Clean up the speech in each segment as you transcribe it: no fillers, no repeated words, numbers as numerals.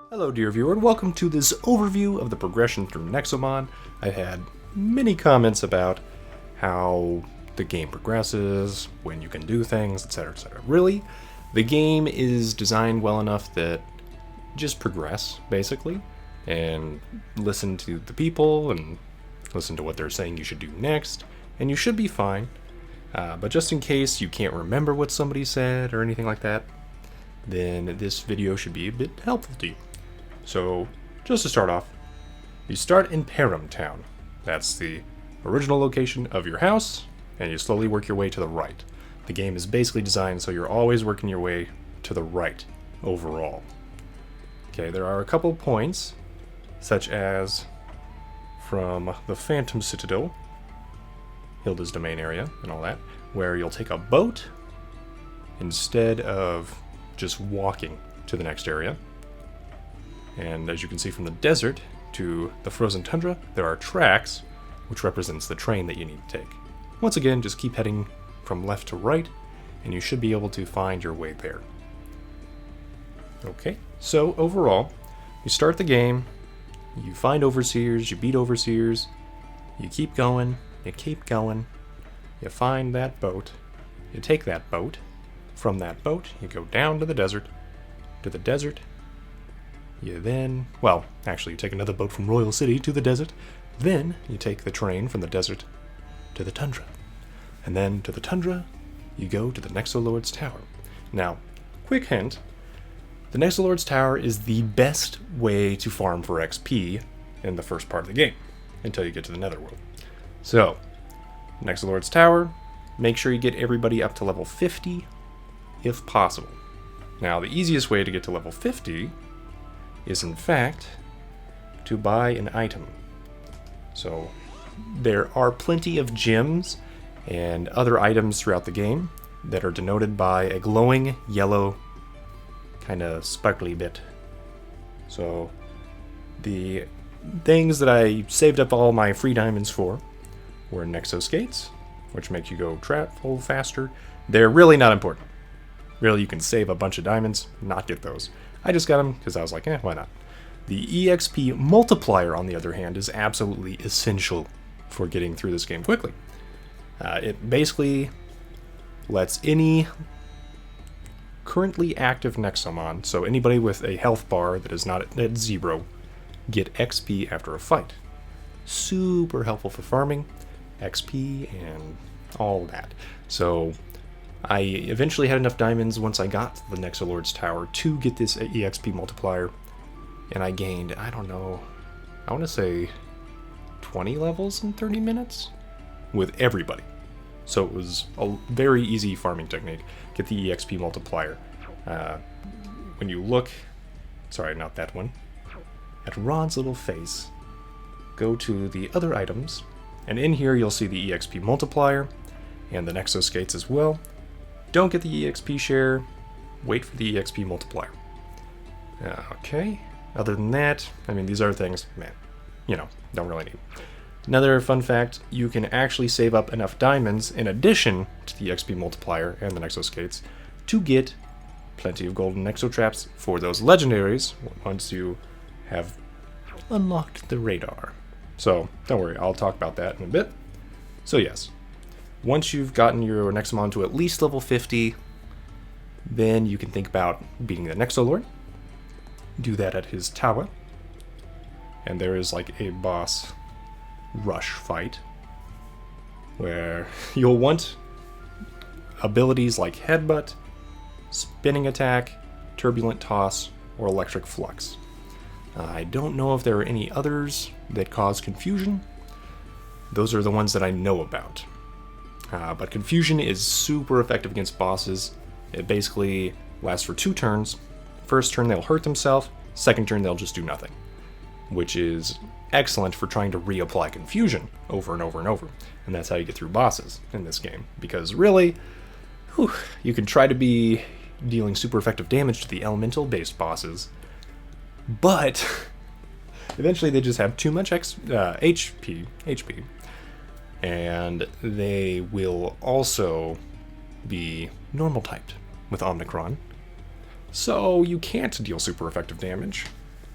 Hello dear viewer, and welcome to this overview of the progression through Nexomon. I've had many comments about how the game progresses, when you can do things, etc, etc. Really, the game is designed well enough that just progress, basically, and listen to the people, and listen to what they're saying you should do next, and you should be fine. But just in case you can't remember what somebody said or anything like that, then this video should be a bit helpful to you. So, just to start off, you start in Param Town. That's the original location of your house, and you slowly work your way to the right. The game is basically designed so you're always working your way to the right, overall. Okay, there are a couple points, such as from the Phantom Citadel, Hilda's domain area, and all that, where you'll take a boat instead of just walking to the next area. And as you can see from the desert to the frozen tundra, there are tracks, which represents the train that you need to take. Once again, just keep heading from left to right, and you should be able to find your way there. Okay, so overall, you start the game, you find overseers, you beat overseers, you keep going, you find that boat, you take that boat, from that boat, you go down to the desert, you then, well, actually you take another boat from Royal City to the desert, then you take the train from the desert to the tundra. And then to the tundra, you go to the Nexolord's Tower. Now, quick hint, the Nexolord's Tower is the best way to farm for XP in the first part of the game, until you get to the Netherworld. So, Nexolord's Tower, make sure you get everybody up to level 50, if possible. Now, the easiest way to get to level 50 is in fact to buy an item. So there are plenty of gems and other items throughout the game that are denoted by a glowing yellow kind of sparkly bit. So the things that I saved up all my free diamonds for were Nexoskates, which make you go travel faster. They're really not important. Really, you can save a bunch of diamonds, not get those. I just got them because I was like, why not? The EXP multiplier, on the other hand, is absolutely essential for getting through this game quickly. It basically lets any currently active Nexomon, so anybody with a health bar that is not at 0, get XP after a fight. Super helpful for farming, XP, and all that. So I eventually had enough diamonds once I got to the Nexolord's Tower to get this EXP multiplier, and I gained, I don't know, I want to say 20 levels in 30 minutes with everybody. So it was a very easy farming technique. Get the EXP multiplier. When you look, sorry, not that one, at Ron's little face, go to the other items, and in here you'll see the EXP multiplier and the Nexoskates as well. Don't get the EXP share, wait for the EXP multiplier. Okay, other than that, I mean, these other things, man, don't really need. Another fun fact, you can actually save up enough diamonds in addition to the EXP multiplier and the Nexoskates to get plenty of golden Nexotraps for those legendaries once you have unlocked the radar. So, don't worry, I'll talk about that in a bit. So yes. Once you've gotten your Nexomon to at least level 50, then you can think about beating the Nexolord. Do that at his tower. And there is like a boss rush fight where you'll want abilities like Headbutt, Spinning Attack, Turbulent Toss, or Electric Flux. I don't know if there are any others that cause confusion. Those are the ones that I know about. But Confusion is super effective against bosses. It basically lasts for 2 turns. First turn they'll hurt themselves, second turn they'll just do nothing. Which is excellent for trying to reapply Confusion over and over and over. And that's how you get through bosses in this game. Because really, you can try to be dealing super effective damage to the elemental-based bosses, but eventually they just have too much HP, and they will also be normal typed with Omnicron. So you can't deal super effective damage,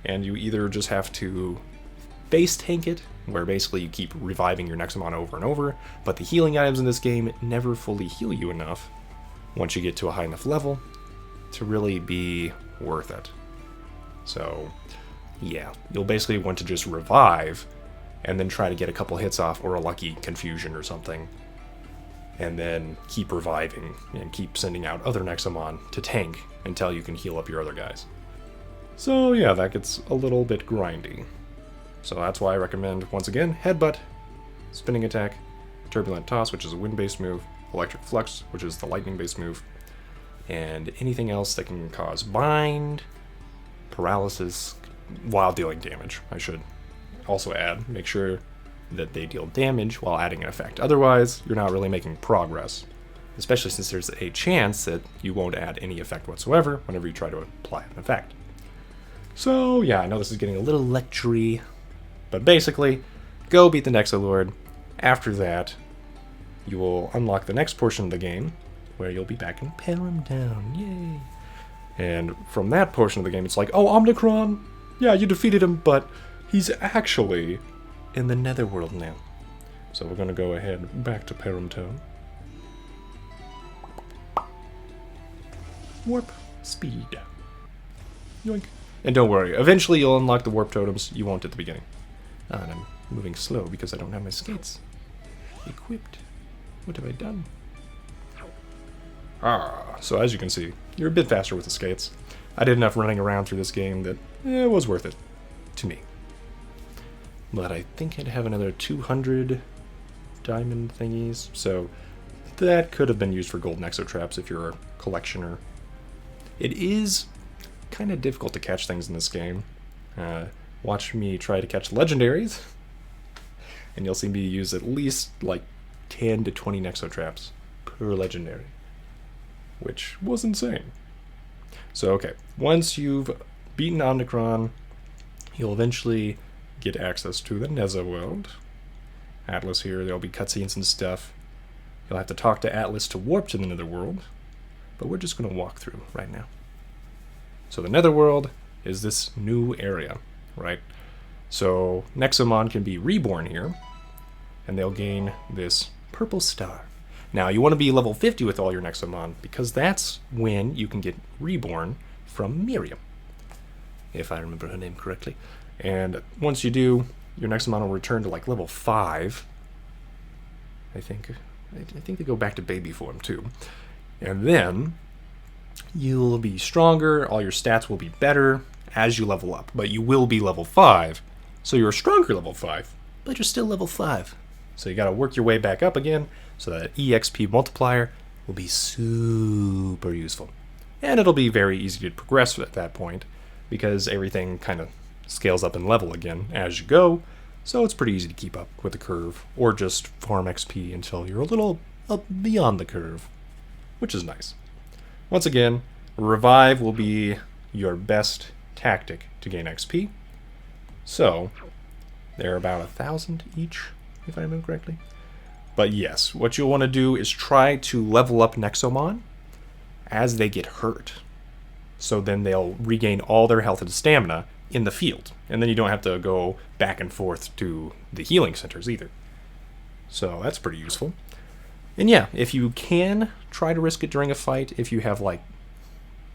and you either just have to base tank it, where basically you keep reviving your Nexomon over and over, but the healing items in this game never fully heal you enough once you get to a high enough level to really be worth it. So yeah, you'll basically want to just revive and then try to get a couple hits off or a lucky confusion or something, and then keep reviving and keep sending out other Nexomon to tank until you can heal up your other guys. So yeah, that gets a little bit grindy. So that's why I recommend, once again, Headbutt, Spinning Attack, Turbulent Toss, which is a wind-based move, Electric Flux, which is the lightning-based move, and anything else that can cause bind, paralysis, while dealing damage. I should also add, make sure that they deal damage while adding an effect. Otherwise, you're not really making progress, especially since there's a chance that you won't add any effect whatsoever whenever you try to apply an effect. So yeah, I know this is getting a little lectury, but basically, go beat the Nexolord. After that, you will unlock the next portion of the game, where you'll be back in Paramtown. Yay! And from that portion of the game, it's like, oh, Omnicron! Yeah, you defeated him, but he's actually in the Netherworld now. So we're gonna go ahead back to Paramtown. Warp speed. Yoink. And don't worry, eventually you'll unlock the warp totems. You won't at the beginning. And I'm moving slow because I don't have my skates equipped. What have I done? So as you can see, you're a bit faster with the skates. I did enough running around through this game that it was worth it to me. But I think I'd have another 200 diamond thingies, so that could have been used for gold Nexo traps if you're a collectioner. It is kind of difficult to catch things in this game. Watch me try to catch legendaries, and you'll see me use at least like 10 to 20 Nexo traps per legendary, which was insane. So okay, once you've beaten Omnicron, you'll eventually get access to the Netherworld. Atlas here, there'll be cutscenes and stuff. You'll have to talk to Atlas to warp to the Netherworld, but we're just going to walk through right now. So the Netherworld is this new area, right? So Nexomon can be reborn here, and they'll gain this purple star. Now, you want to be level 50 with all your Nexomon, because that's when you can get reborn from Miriam, if I remember her name correctly. And once you do, your Nexomon will return to like level 5. I think they go back to baby form too. And then you'll be stronger, all your stats will be better as you level up, but you will be level 5. So you're a stronger level 5, but you're still level 5. So you got to work your way back up again, so that EXP multiplier will be super useful. And it'll be very easy to progress at that point, because everything kind of scales up in level again as you go, so it's pretty easy to keep up with the curve, or just farm XP until you're a little up beyond the curve, which is nice. Once again, revive will be your best tactic to gain XP. So, they're about 1,000 each, if I remember correctly. But yes, what you'll want to do is try to level up Nexomon as they get hurt. So then they'll regain all their health and stamina in the field. And then you don't have to go back and forth to the healing centers either. So that's pretty useful. And yeah, if you can, try to risk it during a fight. If you have like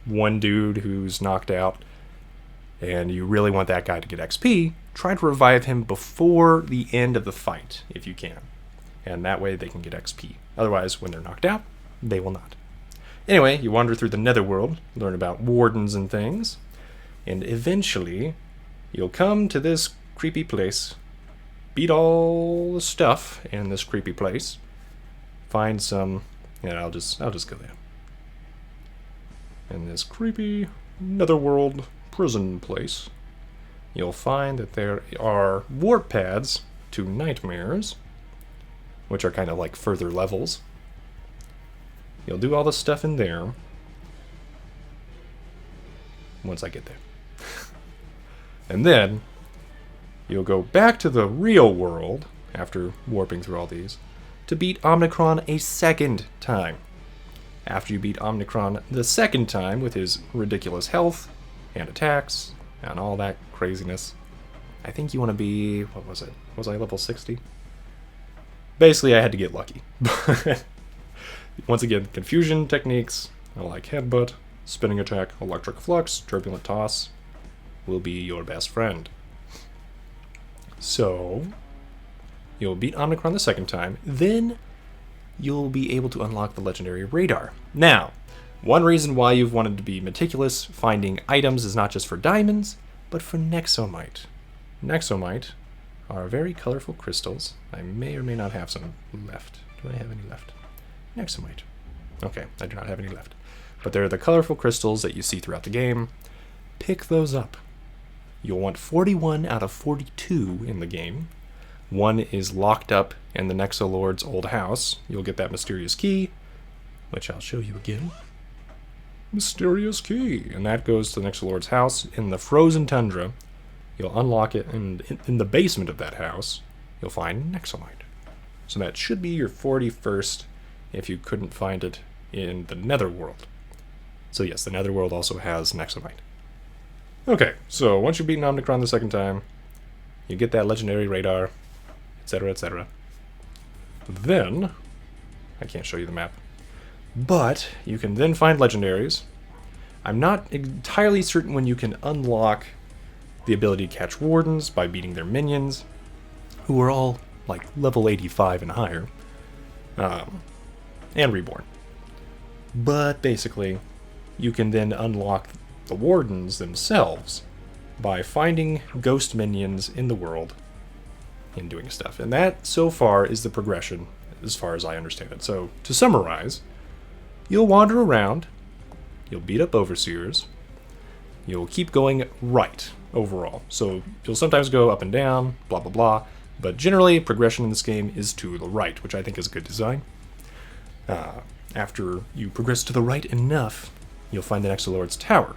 one dude who's knocked out and you really want that guy to get XP, try to revive him before the end of the fight if you can. And that way they can get XP. Otherwise, when they're knocked out, they will not. Anyway, you wander through the Netherworld, learn about Wardens and things, and eventually you'll come to this creepy place, beat all the stuff in this creepy place, find some, I'll just go there. In this creepy Netherworld prison place, you'll find that there are warp pads to nightmares, which are kind of like further levels. You'll do all the stuff in there once I get there. And then you'll go back to the real world after warping through all these to beat Omnicron a second time. after you beat Omnicron the second time with his ridiculous health and attacks and all that craziness. I think you want to be, what was it? Was I level 60? Basically, I had to get lucky. Once again, confusion techniques, like headbutt, spinning attack, electric flux, turbulent toss, will be your best friend. So, you'll beat Omnicron the second time, then you'll be able to unlock the legendary radar. Now, one reason why you've wanted to be meticulous finding items is not just for diamonds, but for Nexomite. Nexomite are very colorful crystals. I may or may not have some left. Do I have any left? Nexomite. Okay, I do not have any left. But they're the colorful crystals that you see throughout the game. Pick those up. You'll want 41 out of 42 in the game. One is locked up in the Nexolord's old house. You'll get that mysterious key, which I'll show you again. Mysterious key. And that goes to the Nexolord's house in the frozen tundra. You'll unlock it, and in the basement of that house, you'll find Nexomite. So that should be your 41st if you couldn't find it in the Netherworld. So yes, the Netherworld also has Nexomite. Okay, so once you've beaten Omnicron the second time, you get that legendary radar, etc., etc. Then, I can't show you the map, but you can then find legendaries. I'm not entirely certain when you can unlock the ability to catch Wardens by beating their minions, who are all like level 85 and higher, and Reborn. But basically, you can then unlock the Wardens themselves by finding ghost minions in the world and doing stuff. And that, so far, is the progression, as far as I understand it. So, to summarize, you'll wander around, you'll beat up overseers, you'll keep going right overall. So, you'll sometimes go up and down, blah blah blah, but generally, progression in this game is to the right, which I think is a good design. After you progress to the right enough, you'll find the Nexolord's tower.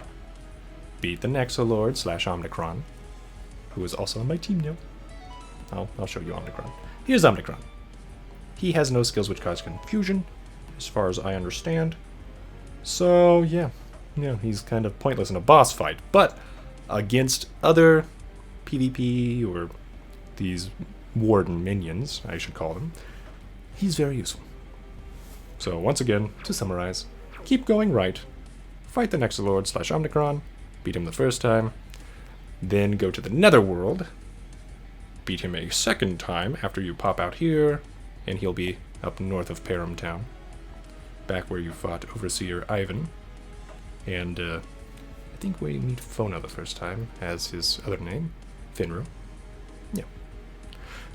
Beat the Nexolord / Omnicron, who is also on my team now. I'll show you Omnicron. Here's Omnicron. He has no skills which cause confusion, as far as I understand. So, yeah, he's kind of pointless in a boss fight. But against other PvP, or these Warden minions, I should call them, he's very useful. So, once again, to summarize, keep going right, fight the Nexolord / Omnicron, beat him the first time, then go to the Netherworld, beat him a second time after you pop out here, and he'll be up north of Param Town, back where you fought Overseer Ivan, and I think we meet Fona the first time, as his other name, Finru. Yeah.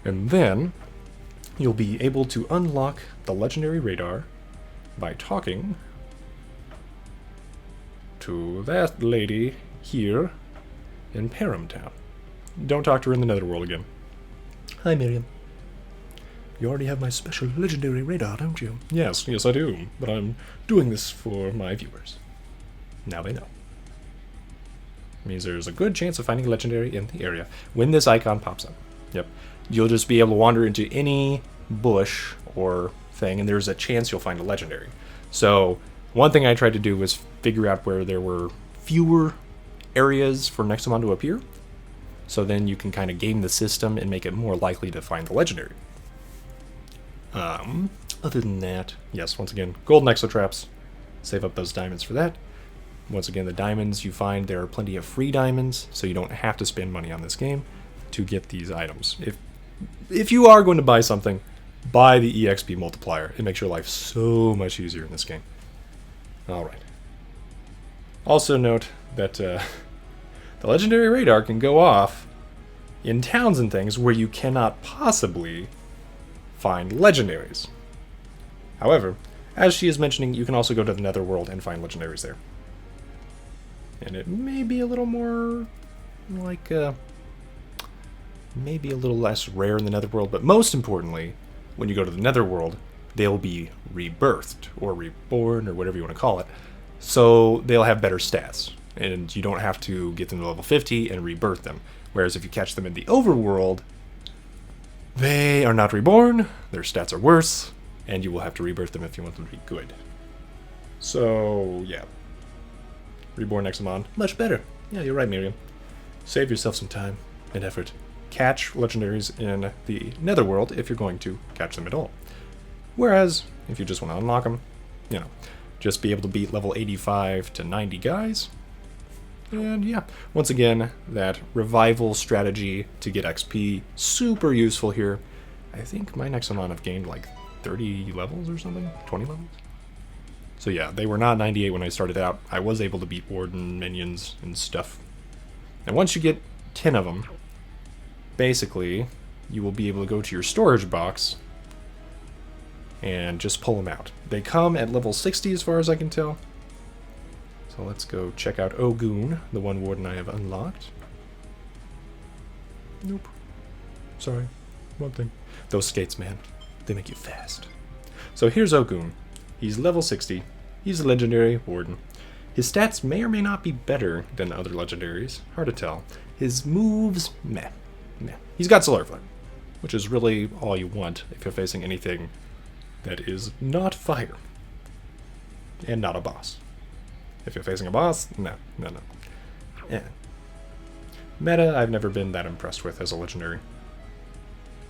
And then, you'll be able to unlock the legendary radar by talking to that lady here in Param Town. Don't talk to her in the Netherworld again. Hi, Miriam. You already have my special legendary radar, don't you? Yes, I do. But I'm doing this for my viewers. Now they know. Means there's a good chance of finding a legendary in the area when this icon pops up. Yep. You'll just be able to wander into any bush or thing, and there's a chance you'll find a legendary. So, one thing I tried to do was figure out where there were fewer areas for Nexomon to appear, so then you can kind of game the system and make it more likely to find the legendary. Other than that, yes, once again, gold Nexotraps. Save up those diamonds for that. Once again, the diamonds you find, there are plenty of free diamonds, so you don't have to spend money on this game to get these items. If you are going to buy something, buy the EXP multiplier. It makes your life so much easier in this game. Alright. Also note that the legendary radar can go off in towns and things where you cannot possibly find legendaries. However, as she is mentioning, you can also go to the Netherworld and find legendaries there. And it may be a little more, like, maybe a little less rare in the Netherworld, but most importantly, when you go to the Netherworld, they'll be rebirthed, or reborn, or whatever you want to call it, so they'll have better stats, and you don't have to get them to level 50 and rebirth them. Whereas if you catch them in the overworld, they are not reborn, their stats are worse, and you will have to rebirth them if you want them to be good. So, yeah. Reborn Nexomon. Much better. Yeah, you're right, Miriam. Save yourself some time and effort. Catch legendaries in the Netherworld if you're going to catch them at all. Whereas, if you just want to unlock them, you know, just be able to beat level 85 to 90 guys. And yeah, once again, that revival strategy to get XP, super useful here. I think my Nexomon have gained like 30 levels or something, 20 levels. So yeah, they were not 98 when I started out. I was able to beat Warden minions and stuff. And once you get 10 of them, basically, you will be able to go to your storage box and just pull them out. They come at level 60 as far as I can tell. So let's go check out Ogoon, the one Warden I have unlocked. Nope. Sorry. One thing. Those skates, man. They make you fast. So here's Ogoon. He's level 60. He's a legendary Warden. His stats may or may not be better than other legendaries. Hard to tell. His moves, meh. Meh. He's got Solar Flare, which is really all you want if you're facing anything that is not fire. And not a boss. If you're facing a boss, no. Yeah. Meta, I've never been that impressed with as a legendary.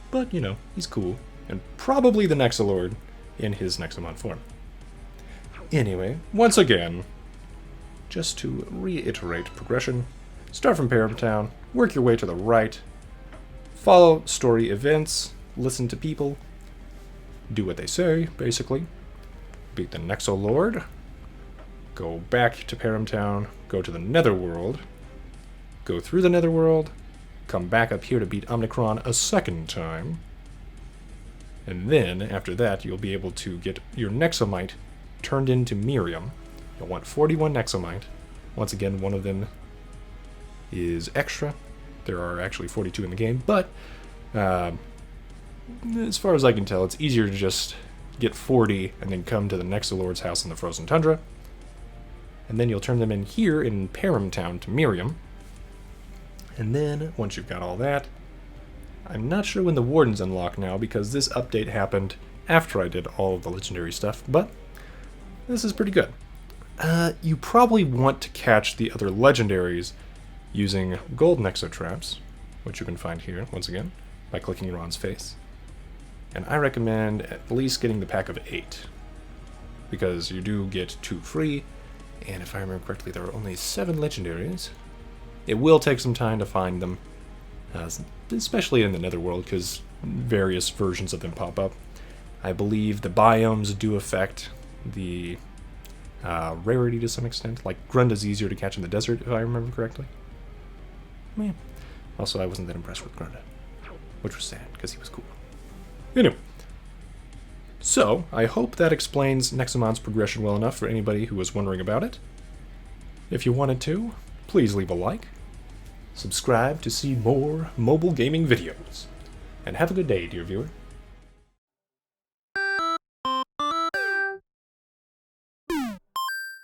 But, you know, he's cool. And probably the Nexolord in his Nexomon form. Anyway, once again, just to reiterate progression, start from Paramtown, work your way to the right, follow story events, listen to people, do what they say, basically, beat the Nexolord, go back to Paramtown, go to the Netherworld, go through the Netherworld, come back up here to beat Omnicron a second time, and then, after that, you'll be able to get your Nexomite turned into Miriam. You'll want 41 Nexomite. Once again, one of them is extra. There are actually 42 in the game, but as far as I can tell, it's easier to just get 40 and then come to the Nexolord's house in the Frozen Tundra. And then you'll turn them in here in Paramtown to Miriam. And then, once you've got all that, I'm not sure when the Wardens unlock now, because this update happened after I did all of the legendary stuff, but this is pretty good. You probably want to catch the other legendaries using gold Nexotraps, which you can find here, once again, by clicking Ron's face. And I recommend at least getting the pack of 8, because you do get 2 free, and if I remember correctly, there are only 7 legendaries. It will take some time to find them, especially in the Netherworld, because various versions of them pop up. I believe the biomes do affect the rarity to some extent. Like, Grunda's easier to catch in the desert, if I remember correctly. Yeah. Also, I wasn't that impressed with Grunda, which was sad, because he was cool. Anyway. So, I hope that explains Nexomon's progression well enough for anybody who was wondering about it. If you wanted to, please leave a like. Subscribe to see more mobile gaming videos. And have a good day, dear viewer.